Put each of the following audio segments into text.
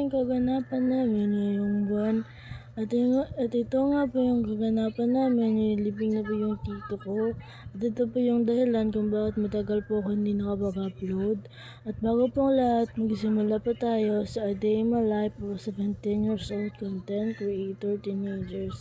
maraming kaganapan namin ngayong buwan. At ito nga po yung kaganapan namin, nilibing na po yung tito ko. At ito po yung dahilan kung bakit matagal po ako hindi nakapag-upload. At bago pong lahat, magsimula po tayo sa A Day in My Life of 17 years old content creator teenagers.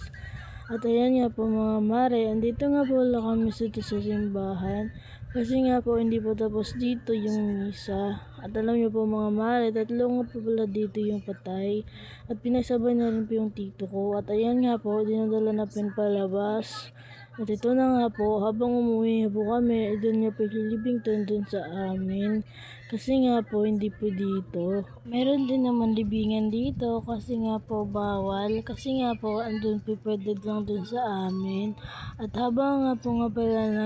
At ayan nga po mga mare, andito nga po lang kami sa simbahan. Kasi nga po hindi po tapos dito yung misa. At alam niyo po mga mare, tatlo nga po pala dito yung patay. At pinasabay na rin po yung tito ko. At ayan nga po, dinadala na pinpalabas. At ito na nga po, habang umuwi po kami, doon nga po ililibing doon sa amin. Kasi nga po, hindi po dito. Meron din naman libingan dito kasi nga po bawal. Kasi nga po, andun po pwede lang doon sa amin. At habang nga po nga pala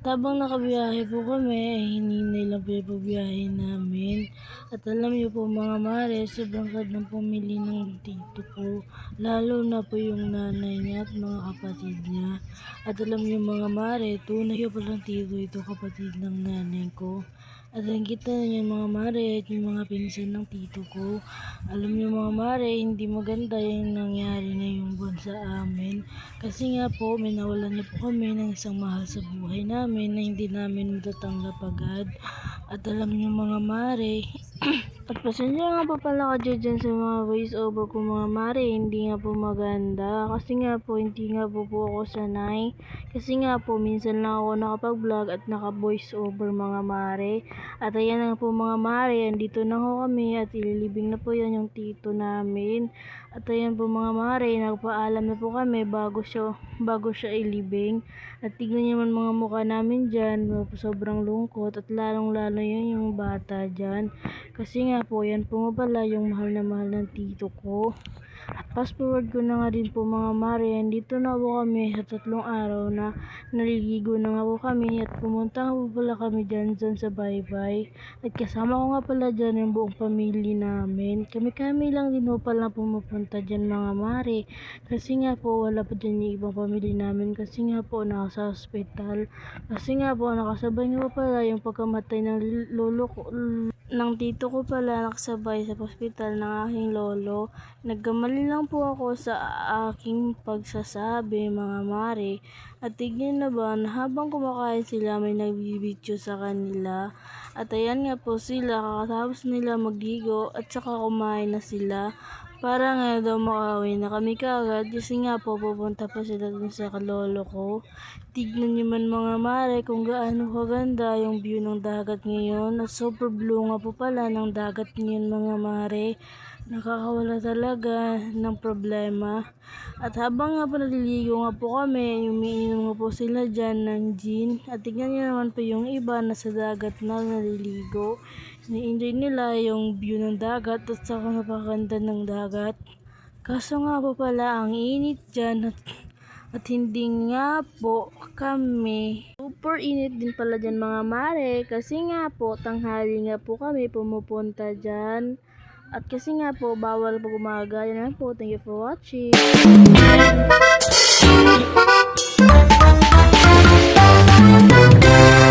habang nakabiyahe po kami, hininay lang po yung pagbiyahe namin. At alam niyo po mga mare, sobrang sad ng pamilya ng tito ko. Lalo na po yung nanay niya at mga kapatid niya. At alam niyo mga mare, tunay ko palang tito ito, kapatid ng nanay ko. At ang kita niyo mga mare at yung mga pinsan ng tito ko. Alam niyo mga mare, hindi maganda yung nangyari ngayong buwan sa amin. Kasi nga po, may nawalan na po kami ng isang mahal sa buhay namin na hindi namin matatanggap agad. At alam niyo mga mare, at pasensya nga po pala ka dyan sa mga voice over ko mga mare, hindi nga po maganda. Kasi nga po, hindi nga po ako sanay. Kasi nga po, minsan lang ako nakapag-vlog at naka-voice over mga mare. At ayan nga po mga mare, andito na ho kami at ililibing na po yan yung tito namin. At ayan po mga mare, nagpaalam na po kami bago siya ilibing. At tignan niyo man mga mukha namin dyan, sobrang lungkot at lalong-lalo yun yung bata dyan. Kasi nga po, yan po nga pala yung mahal na mahal ng tito ko. At fast forward ko na nga din po mga mare, dito na po kami sa 3 araw na naliligo na nga po kami at pumunta nga po pala kami dyan sa baybay. At kasama ko nga pala dyan yung buong pamilya namin. Kami lang din po pala pumupunta dyan mga mare. Kasi nga po wala pa dyan yung ibang pamilya namin kasi nga po nasa hospital. Kasi nga po nakasabay nga po pala yung pagkamatay ng lolo ko, ng tito ko pala, nakasabay sa hospital ng aking lolo. Nagkamali lang po ako sa aking pagsasabi mga mare. At tignan na ba na habang kumakain sila may nagbibidyo sa kanila. At ayan nga po sila, kakatapos nila magligo at saka kumain na sila. Para nga daw makauwi na kami kaagad kasi nga po pupunta pa sila dun sa kalolo ko. Tignan niyo man mga mare kung gaano kaganda yung view ng dagat ngayon. At super blue nga po pala ng dagat ngayon mga mare. Nakakawala talaga ng problema. At habang nga po naliligo nga po kami, umiinom nga po sila dyan ng gin. At tignan niyo naman po yung iba nasa dagat na naliligo. Ni-enjoy nila yung view ng dagat at saka napakaganda ng dagat. Kaso nga po pala ang init dyan at hindi nga po kami. Super init din pala dyan mga mare kasi nga po tanghali nga po kami pumupunta dyan. At kasi nga po bawal po umaga. Yan lang po. Thank you for watching.